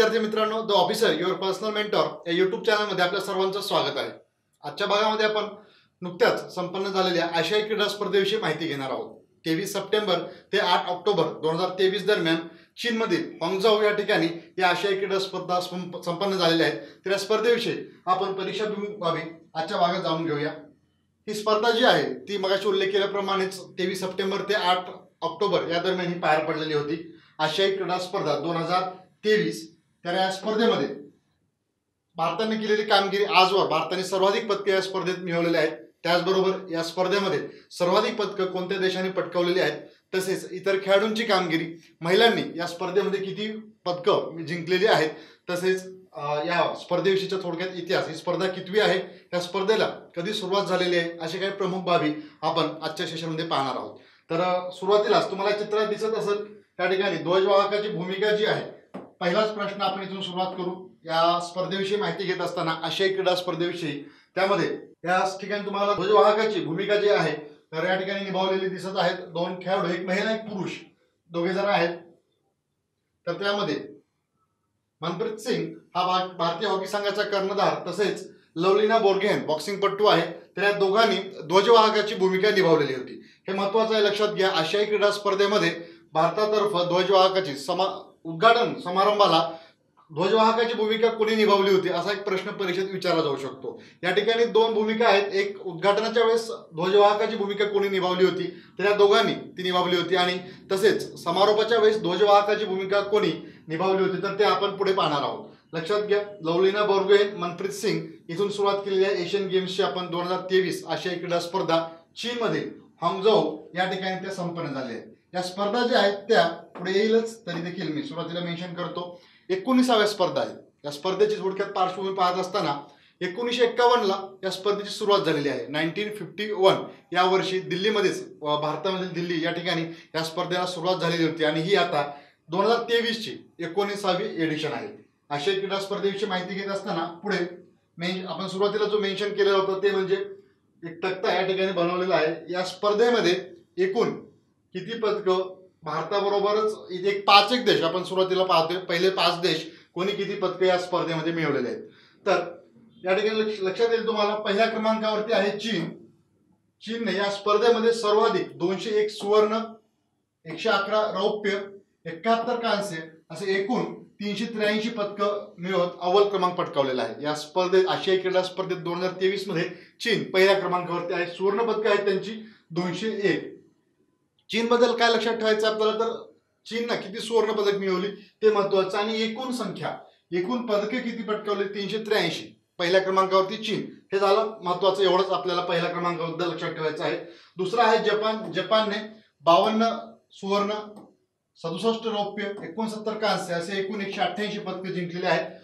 विद्यार्थी मित्रांनो, the officer your personal mentor या युट्यूब चॅनलमध्ये आपल्या सर्वांचं स्वागत आहे। आजच्या भागामध्ये आपण नुकत्याच संपन्न झालेल्या आशियाई क्रीडा स्पर्धेविषयी माहिती घेणार आहोत। 23 सप्टेंबर ते 8 ऑक्टोबर 2023 दरम्यान चीनमधील हाँगझाऊ या ठिकाणी या आशियाई क्रीडा स्पर्धा संपन्न झालेल्या आहेत। तर या स्पर्धेविषयी आपण परीक्षाभिमुख बाबी आजच्या भागात जाणून घेऊया। ही स्पर्धा जी आहे ती मगाशी उल्लेख केल्याप्रमाणेच 23 सप्टेंबर ते 8 ऑक्टोबर या दरम्यान ही पार पडलेली होती। आशियाई क्रीडा स्पर्धा 2023। तर या स्पर्धेमध्ये भारताने केलेली कामगिरी आजवर भारताने सर्वाधिक पदके या स्पर्धेत मिळवलेली आहेत। त्याचबरोबर या स्पर्धेमध्ये सर्वाधिक पदके कोणत्या देशाने पटकावलेली आहेत, तसेच इतर खेळाडूंची कामगिरी, महिलांनी या स्पर्धेमध्ये किती पदकं जिंकलेली आहेत, तसेच या स्पर्धेविषयीचा थोडक्यात इतिहास, ही स्पर्धा कितवी आहे, या स्पर्धेला कधी सुरुवात झालेली आहे, अशा काही प्रमुख बाबी आपण आजच्या सेशनमध्ये पाहणार आहोत। तर सुरुवातीलाच तुम्हाला चित्रात दिसत असेल त्या ठिकाणी ध्वजवाहकाची भूमिका जी आहे, पहिलाच प्रश्न आपण इथून सुरुवात करू। या स्पर्धेविषयी माहिती घेत असताना आशियाई क्रीडा स्पर्धेविषयी त्यामध्ये या ठिकाणी तुम्हाला ध्वजवाहकाची भूमिका जी आहे तर या ठिकाणी निभावलेली दिसत आहेत। दोन खेळाडू, एक महिला एक पुरुष, दोघे जण आहेत। तर त्यामध्ये मनप्रीत सिंग हा भारतीय हॉकी संघाचा कर्णधार, तसेच लवलीना बोर्गोहेन बॉक्सिंगपटू आहे। तर या दोघांनी ध्वजवाहकाची भूमिका निभावलेली होती। हे महत्त्वाचं आहे, लक्षात घ्या। आशियाई क्रीडा स्पर्धेमध्ये भारतातर्फे ध्वजवाहकाची उद्घाटन समारंभाला ध्वजवाहकाची भूमिका कोणी निभावली होती, असा एक प्रश्न परीक्षेत विचारला जाऊ शकतो। या ठिकाणी दोन भूमिका आहेत, एक उद्घाटनाच्या वेळेस ध्वजवाहकाची भूमिका कोणी निभावली होती, तर या दोघांनी ती निभावली होती, आणि तसेच समारोपाच्या वेळेस ध्वजवाहकाची भूमिका कोणी निभावली होती तर ते आपण पुढे पाहणार आहोत। लक्षात घ्या, लवलीना बोर्गोहेन, मनप्रीत सिंग इथून सुरुवात केलेली आहे एशियन गेम्सची आपण 2023 आशियाई क्रीडा स्पर्धा चीनमधील हाँगझाऊ या ठिकाणी त्या संपन्न झाल्या आहेत। या स्पर्धा ज्या आहेत त्या पुढे येईलच, तरी देखील मी सुरुवातीला मेन्शन करतो 19व्या स्पर्धा आहे। या स्पर्धेची थोडक्यात पार्श्वभूमी पाहत असताना 1951ला या स्पर्धेची सुरुवात झालेली आहे। 1951 या वर्षी दिल्लीमध्येच, भारतामधील दिल्ली या ठिकाणी या स्पर्धेला सुरुवात झालेली होती, आणि ही आता 2023 ची 19वी एडिशन आहे। आशियाई क्रीडा स्पर्धेविषयी माहिती घेत असताना पुढे आपण सुरुवातीला जो मेन्शन केलेला होता ते म्हणजे एक तक्ता या ठिकाणी बनवलेला आहे। या स्पर्धेमध्ये एकूण किती पदकं, भारताबरोबरच इथे एक देश आपण सुरुवातीला पाहतोय, पहिले 5 देश कोणी किती पदकं या स्पर्धेमध्ये मिळवलेले आहेत। तर या ठिकाणी लक्षात येईल तुम्हाला, पहिल्या क्रमांकावरती आहे चीन। चीनने या स्पर्धेमध्ये सर्वाधिक 201 सुवर्ण, 111 रौप्य, 71 कांस्य असे एकूण 383 पदकं मिळवत अव्वल क्रमांक पटकावलेला आहे। या स्पर्धेत, आशियाई क्रीडा स्पर्धेत 2023 मध्ये चीन पहिल्या क्रमांकावरती आहे। सुवर्ण पदकं आहेत त्यांची 201। चीन बद्दल काय लक्षात ठेवायचं आपल्याला, तर चीनने किती सुवर्ण पदक मिळवली ते महत्त्वाचं, आणि एकूण संख्या, एकूण पदके किती पटकावली 383, पहिल्या क्रमांकावरती चीन, हे झालं महत्त्वाचं। एवढंच आपल्याला पहिल्या क्रमांकाबद्दल लक्षात ठेवायचं आहे। दुसरा आहे जपान। जपानने 52 सुवर्ण, 67 रौप्य, 69 कांस्य असे एकूण 188 पदकं जिंकलेली आहेत।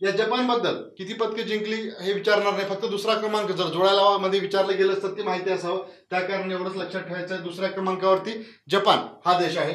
या जपानबद्दल किती पदके जिंकली हे विचारणार नाही, फक्त दुसरा क्रमांक जर जोड्या मध्ये विचारलं गेलं तर ती माहिती असावं, त्या कारण एवढंच लक्षात ठेवायचं आहे। दुसऱ्या क्रमांकावरती जपान हा देश आहे।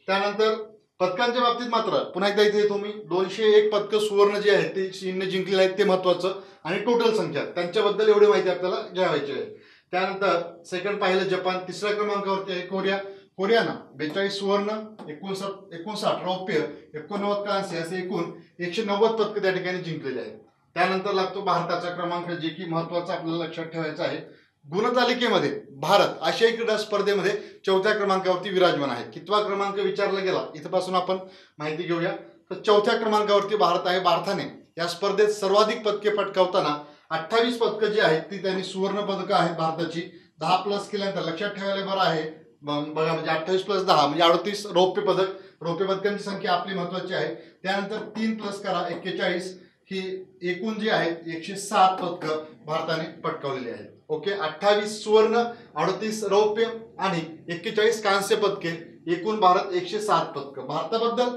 त्यानंतर पदकांच्या बाबतीत मात्र पुन्हा एकदा इथे तुम्ही 201 पदकं सुवर्ण जे आहेत ते चीनने जिंकलेले आहेत, ते महत्त्वाचं, आणि टोटल संख्या त्यांच्याबद्दल एवढी माहिती आपल्याला घ्यावायची आहे। त्यानंतर सेकंड पाहिलं जपान। तिसऱ्या क्रमांकावरती आहे कोरिया। कोरियानं 42 सुवर्ण, 59 रौप्य, 89 कांस्य असे एकूण 190 पदकं त्या ठिकाणी जिंकलेले आहेत। त्यानंतर लागतो भारताचा क्रमांक, जे की महत्त्वाचा आपल्याला लक्षात ठेवायचा आहे। गुणतालिकेमध्ये भारत आशियाई क्रीडा स्पर्धेमध्ये 4थ्या क्रमांकावरती विराजमान आहे। कितवा क्रमांक विचारला गेला इथपासून आपण माहिती घेऊया, तर 4थ्या क्रमांकावरती भारत आहे। भारताने या स्पर्धेत सर्वाधिक पदके पटकावताना 28 पदकं जी आहेत ती त्यांनी सुवर्ण पदकं आहेत भारताची। 10 प्लस केल्यानंतर लक्षात ठेवायला बरं आहे बघा, म्हणजे 28 + 10 म्हणजे 38 रौप्य पदक। रौप्य पदकांची संख्या आपली महत्त्वाची आहे। त्यानंतर 3 प्लस करा 41, ही एकूण जी आहेत 107 पदकं भारताने पटकावलेली आहेत। ओके, 28 सुवर्ण, 38 रौप्य आणि 41 कांस्य पदके, एकूण भारत 107 पदकं। भारताबद्दल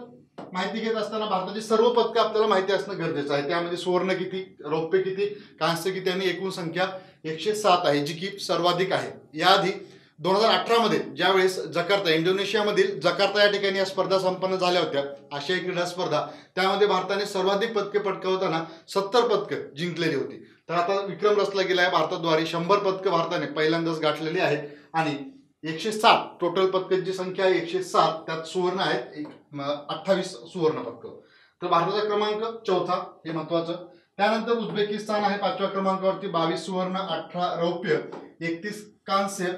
माहिती घेत असताना भारताची सर्व पदकं आपल्याला माहिती असणं गरजेचं आहे। त्यामध्ये सुवर्ण किती, रौप्य किती, कांस्य किती, आणि एकूण संख्या 107 आहे, जी की सर्वाधिक आहे। याआधी 2018 मध्ये ज्यावेळेस जकार्ता, इंडोनेशियामधील जकार्ता या ठिकाणी या स्पर्धा संपन्न झाल्या होत्या आशियाई क्रीडा स्पर्धा, त्यामध्ये भारताने सर्वाधिक पदके पटकावताना 70 पदकं जिंकलेली होती। तर आता विक्रम रचला गेला आहे भारताद्वारे, 100 पदकं भारताने पहिल्यांदाच गाठलेली आहेत, आणि 107 टोटल पदकांची संख्या आहे 107, त्यात सुवर्ण आहेत 28 सुवर्ण पदकं। तर भारताचा क्रमांक चौथा, हे महत्वाचं. त्यानंतर उझबेकिस्तान आहे 5व्या क्रमांकावरती, 22 सुवर्ण, 18 रौप्य, 31 कांस्य,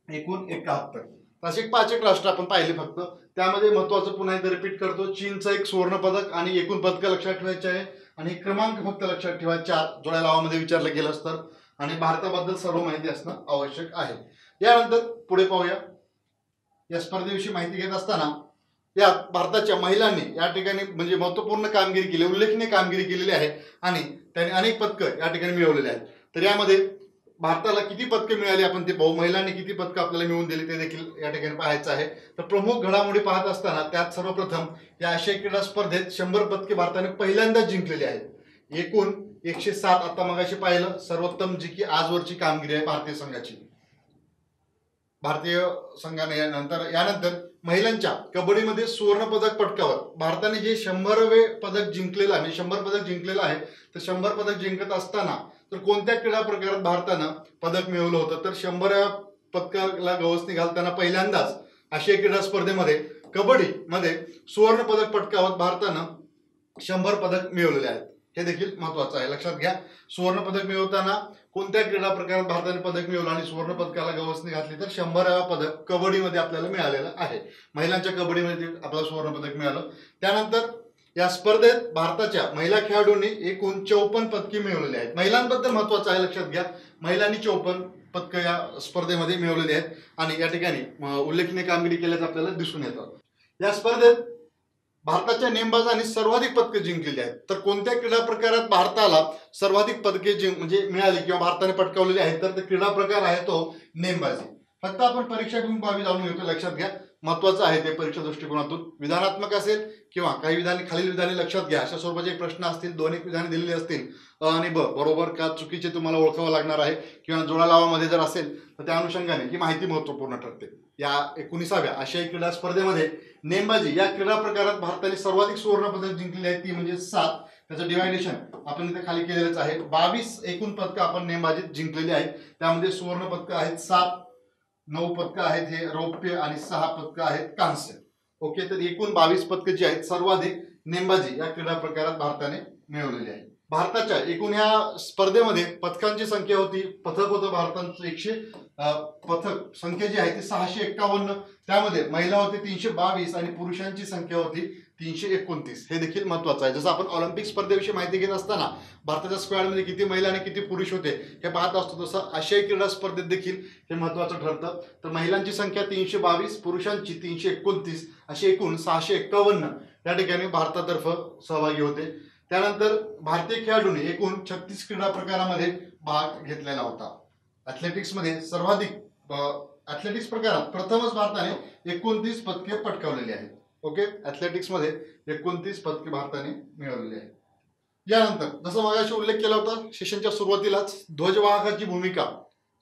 एकूण 71. असे 5 राष्ट्र आपण पाहिले फक्त. त्यामध्ये महत्वाचं पुन्हा एकदा रिपीट करतो, चीनचं 1 सुवर्ण पदक आणि एकूण पदक लक्षात ठेवायचे आहे. आणि क्रमांक फक्त लक्षात ठेवा 4 जोड्या लावामध्ये विचारलं गेलं तर. आणि भारताबद्दल सर्व माहिती असणं आवश्यक आहे. यानंतर पुढे पाहूया. या स्पर्धेविषयी माहिती घेत असताना यात भारताच्या महिलांनी या ठिकाणी म्हणजे महत्वपूर्ण कामगिरी केली, उल्लेखनीय कामगिरी केलेली आहे आणि त्यांनी अनेक पदकं या ठिकाणी मिळवलेली आहेत. तर यामध्ये भारताला किती पदकं मिळाली आपण ते पाहू. महिलांनी किती पदकं आपल्याला मिळवून दिली ते देखील या ठिकाणी पाहायचं आहे. तर प्रमुख घडामोडी पाहत असताना त्यात सर्वप्रथम या आशियाई क्रीडा स्पर्धेत 100 पदके भारताने पहिल्यांदाच जिंकलेली आहेत. एकूण 107 आता मगाशी पाहिलं सर्वोत्तम जी की आजवरची कामगिरी आहे भारतीय संघाची. भारतीय संघाने यानंतर महिलांच्या कबड्डीमध्ये सुवर्ण पदक पटकावत भारताने जे 100वे पदक जिंकलेलं आहे, 100 पदक जिंकलेलं आहे. तर 100 पदक जिंकत असताना तर कोणत्या क्रीडा प्रकारात भारतानं पदक मिळवलं होतं, तर 100व्या पदकाला गवसणी घालताना पहिल्यांदाच आशियाई क्रीडा स्पर्धेमध्ये कबड्डीमध्ये सुवर्ण पदक पटकावत भारतानं 100 पदक मिळवलेले आहेत. हे देखील महत्वाचं आहे, लक्षात घ्या. सुवर्ण पदक मिळवताना कोणत्या क्रीडा प्रकारात भारताने पदक मिळवलं आणि सुवर्ण पदकाला गवसणी घातली, तर 100वा पदक कबड्डीमध्ये आपल्याला मिळालेलं आहे. महिलांच्या कबड्डीमध्ये आपल्याला सुवर्ण पदक मिळालं. त्यानंतर या स्पर्धेत भारताच्या महिला खेळाडूंनी एकूण 54 पदके मिळवलेली आहेत. महिलांबद्दल महत्वाचं आहे, लक्षात घ्या. महिलांनी 54 पदकं या स्पर्धेमध्ये मिळवलेली आहेत आणि या ठिकाणी उल्लेखनीय कामगिरी केल्याचं आपल्याला दिसून येतं. या स्पर्धेत भारताच्या नेमबाजांनी सर्वाधिक पदके जिंकलेली आहेत. तर कोणत्या क्रीडा प्रकारात भारताला सर्वाधिक पदके म्हणजे मिळाली किंवा भारताने पटकावलेली आहेत, तर क्रीडा प्रकार आहे तो नेमबाजी. फक्त आपण परीक्षा घेऊन बाबी जाणून घेतो, लक्षात घ्या. महत्वाचं आहे ते परीक्षा दृष्टिकोनातून. विधानात्मक असेल किंवा काही विधाने, खालील विधाने लक्षात घ्या अशा स्वरूपाचे प्रश्न असतील, 2 एक विधाने दिलेली असतील, अ आणि ब बरोबर का चुकीचे तुम्हाला ओळखावं लागणार आहे. किंवा जोडा लावामध्ये जर असेल तर त्या अनुषंगाने ही माहिती महत्वपूर्ण ठरते. या 19व्या आशियाई क्रीडा स्पर्धेमध्ये नेमबाजी या क्रीडा प्रकारात भारताने सर्वाधिक सुवर्ण पदक जिंकलेली आहेत, ती म्हणजे 7. त्याचं डिवायडेशन आपण इथे खाली केलेलंच आहे. 22 एकूण पदकं आपण नेमबाजीत जिंकलेली आहेत. त्यामध्ये सुवर्ण पदकं आहेत 7, 9 पदकं आहेत हे रौप्य आणि 6 पदकं आहेत कांस्य. ओके, तर एकूण 22 पदकं जी आहेत सर्वाधिक नेमबाजी या क्रीडा प्रकारात भारताने मिळवलेली आहे. भारताच्या एकूण ह्या स्पर्धेमध्ये पदकांची संख्या होती, पथक होतं भारताचं 100, पथक संख्या जी आहे ती 651. त्यामध्ये महिला होते 322 आणि पुरुषांची संख्या होती 329. हे देखील महत्वाचं आहे. जसं आपण ऑलिम्पिक स्पर्धेविषयी माहिती घेत असताना भारताच्या स्क्वॅडमध्ये किती महिला आणि किती पुरुष होते हे पाहत असतो, तसं आशियाई क्रीडा स्पर्धेत देखील हे महत्वाचं ठरतं. तर महिलांची संख्या 322, पुरुषांची 329, अशी एकूण 651 या ठिकाणी भारतातर्फ सहभागी होते. त्यानंतर भारतीय खेळाडूंनी एकूण 36 क्रीडा प्रकारामध्ये भाग घेतलेला होता. ॲथलेटिक्समध्ये सर्वाधिक ॲथलेटिक्स प्रकारात प्रथमच भारताने 29 पदके पटकावलेली आहेत. ओके, ॲथलेटिक्समध्ये 29 पदके भारताने मिळवलेली आहेत. यानंतर जसं मगाशी उल्लेख केला होता सेशनच्या सुरुवातीलाच, ध्वजवाहकाची भूमिका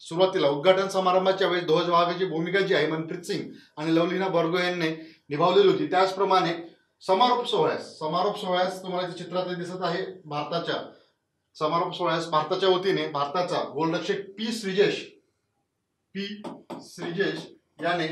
सुरुवातीला उद्घाटन समारंभाच्या वेळेस ध्वजवाहकाची भूमिका जी आहे मनप्रीत सिंग आणि लवलीना बोर्गोहेन यांनी निभावलेली होती. त्याचप्रमाणे समारोप सोहळ्यास तुम्हाला चित्रात दिसत आहे, भारताच्या समारोप सोहळ्यास भारताच्या वतीने भारताचा गोलरक्षक पी श्रीजेश याने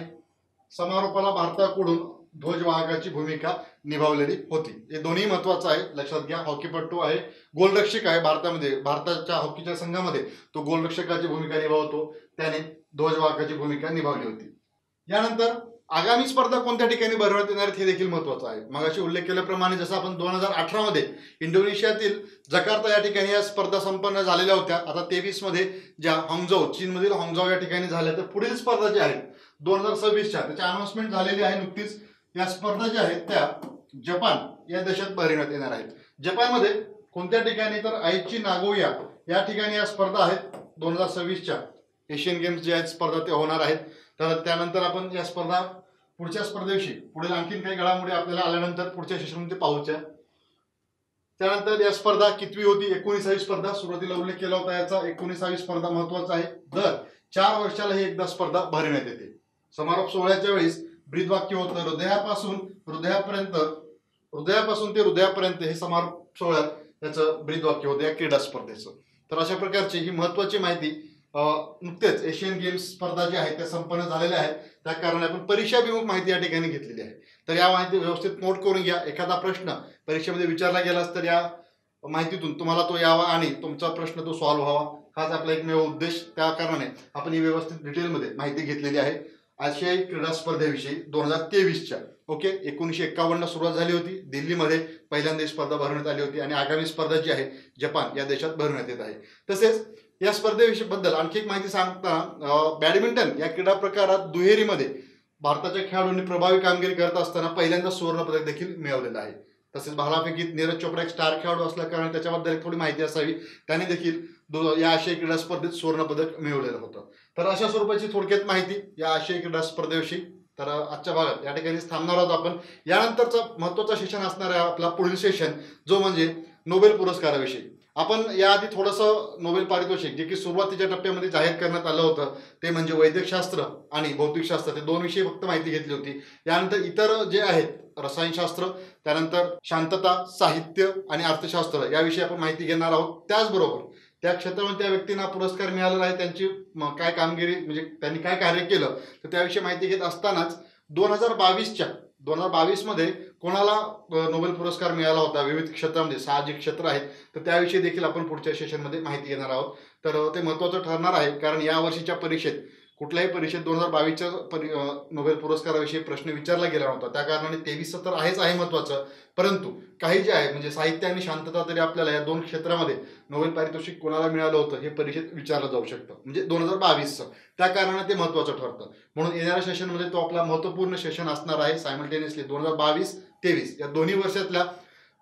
समारोपाला भारताकडून ध्वजवाहकाची भूमिका निभावलेली होती. हे दोन्ही महत्वाचं आहे, लक्षात घ्या. हॉकीपटू आहे, गोलरक्षक आहे भारतामध्ये, भारताच्या हॉकीच्या संघामध्ये तो गोलरक्षकाची भूमिका निभावतो, त्याने ध्वजवाहकाची भूमिका निभावली होती. यानंतर आगामी स्पर्धा कोणत्या ठिकाणी भरवण्यात येणार हे देखील महत्वाचं आहे. मगाशी उल्लेख केल्याप्रमाणे जसं आपण 2018 मध्ये इंडोनेशियातील जकार्ता या ठिकाणी या स्पर्धा संपन्न झालेल्या होत्या. आता 23 मध्ये ज्या हांगझाऊ, चीनमधील हांगझाऊ या ठिकाणी झाल्या, तर पुढील स्पर्धा ज्या आहेत 2026च्या त्याची अनाउन्समेंट झालेली आहे नुकतीच. या स्पर्धा ज्या आहेत त्या जपान या देशात भरवण्यात येणार आहेत. जपानमध्ये कोणत्या ठिकाणी, तर आईची नागोया या ठिकाणी या स्पर्धा आहेत. 2026च्या एशियन गेम्स जे आहेत स्पर्धा ते होणार आहेत. तर त्यानंतर आपण या स्पर्धा पुढच्या स्पर्धेविषयी पुढील आणखीन काही घडामोडी आपल्याला आल्यानंतर पुढच्या सेशनमध्ये पाहूच्या. त्यानंतर या स्पर्धा कितवी होती, 19वी स्पर्धा सुरुवातीला उल्लेख केला होता याचा. 19वी स्पर्धा महत्वाचा आहे. दर 4 वर्षाला ही एकदा स्पर्धा भरवण्यात येते. समारोप सोहळ्याच्या वेळेस ब्रीदवाक्य होतं, हृदयापासून ते हृदयापर्यंत हे समारोप सोहळ्यात त्याचं ब्रीदवाक्य होतं या क्रीडा स्पर्धेचं. तर अशा प्रकारची ही महत्वाची माहिती नुकतेच एशियन गेम्स स्पर्धा ज्या आहेत त्या संपन्न झालेल्या आहेत, त्या कारणाने आपण परीक्षाभिमुख माहिती या ठिकाणी घेतलेली आहे. तर या माहिती व्यवस्थित नोट करून घ्या. एखादा प्रश्न परीक्षेमध्ये विचारला गेलास तर या माहितीतून तुम्हाला तो यावा आणि तुमचा प्रश्न तो सॉल्व्ह व्हावा, हाच आपला एकमेव उद्देश. त्या कारणाने आपण ही व्यवस्थित डिटेलमध्ये माहिती घेतलेली आहे आशियाई क्रीडा स्पर्धेविषयी 2023च्या. ओके, 1951 सुरुवात झाली होती. दिल्लीमध्ये पहिल्यांदा ही स्पर्धा भरवण्यात आली होती आणि आगामी स्पर्धा जी आहे जपान या देशात भरवण्यात येत आहे. तसेच या स्पर्धेविषयी बद्दल आणखी एक माहिती सांगताना, बॅडमिंटन या क्रीडा प्रकारात दुहेरीमध्ये भारताच्या खेळाडूंनी प्रभावी कामगिरी करत असताना पहिल्यांदा सुवर्ण पदक देखील मिळवलेलं आहे. तसेच भालाफेकीत नीरज चोपडा एक स्टार खेळाडू असल्या कारणाने त्याच्याबद्दल एक थोडी माहिती असावी. त्याने देखील या आशियाई क्रीडा स्पर्धेत सुवर्ण पदक मिळवलेलं होतं. तर अशा स्वरूपाची थोडक्यात माहिती या आशियाई क्रीडा स्पर्धेविषयी. तर आजच्या भागात या ठिकाणी थांबणार आहोत आपण. यानंतरचा महत्त्वाचा सेशन असणार आहे आपला पुढील सेशन, जो म्हणजे नोबेल पुरस्काराविषयी. आपण याआधी थोडंसं नोबेल पारितोषिक जे की सुरुवातीच्या टप्प्यामध्ये जाहीर करण्यात आलं होतं ते म्हणजे वैद्यकशास्त्र आणि भौतिकशास्त्र, ते दोन विषयी फक्त माहिती घेतली होती. यानंतर इतर जे आहेत रसायनशास्त्र, त्यानंतर शांतता, साहित्य आणि अर्थशास्त्र याविषयी आपण माहिती घेणार आहोत. त्याचबरोबर त्या क्षेत्रामध्ये त्या व्यक्तींना पुरस्कार मिळालेला आहे, त्यांची काय कामगिरी म्हणजे त्यांनी काय कार्य केलं तर त्याविषयी माहिती घेत असतानाच 2022 मध्ये कोणाला नोबेल पुरस्कार मिळाला होता विविध क्षेत्रामध्ये, 6 जे क्षेत्र आहेत तर त्याविषयी देखील आपण पुढच्या सेशनमध्ये माहिती घेणार आहोत. तर ते महत्त्वाचं ठरणार आहे, कारण या वर्षीच्या परीक्षेत कुठल्याही परीक्षेत 2022च्या नोबेल पुरस्काराविषयी प्रश्न विचारला गेला नव्हता. त्या कारणाने 23 तर आहे महत्त्वाचं, परंतु काही जे आहे म्हणजे साहित्य आणि शांतता तरी आपल्याला या दोन क्षेत्रामध्ये नोबेल पारितोषिक कोणाला मिळालं होतं हे परीक्षेत विचारलं जाऊ शकतं, म्हणजे 2022चं. त्या कारणाने ते महत्त्वाचं ठरतं. म्हणून येणाऱ्या सेशनमध्ये तो आपला महत्त्वपूर्ण सेशन असणार आहे. सायमल्टेनियसली 2022-23 या दोन्ही वर्षातल्या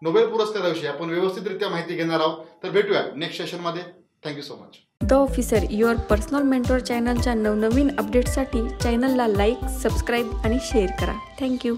नोबेल पुरस्काराविषयी आपण व्यवस्थितरित्या माहिती घेणार आहोत. तर भेटूया नेक्स्ट सेशनमध्ये. Thank you so much. The officer your personal mentor चॅनलच्या नवनवीन अपडेट्ससाठी चॅनलला लाईक, सबस्क्राईब आणि शेअर करा. थँक्यू.